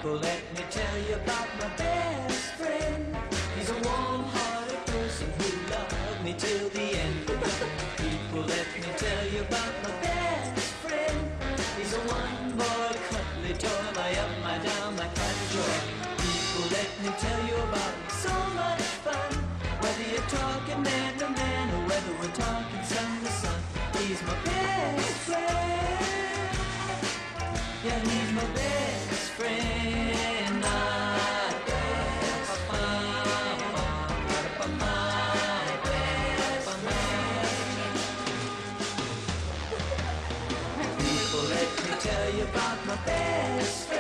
People, let me tell you about my best friend. He's a warm-hearted person who loved me till the end. People, let me tell you about my best friend. He's a one-boy cuddly toy, my up, my down, my kind of joy. People, let me tell you about so much fun. Whether you're talking man to man or whether we're talking sun to sun, he's my best friend. Yeah, he's my best friend. My best friend. My best friend. People, let me tell you about my best friend.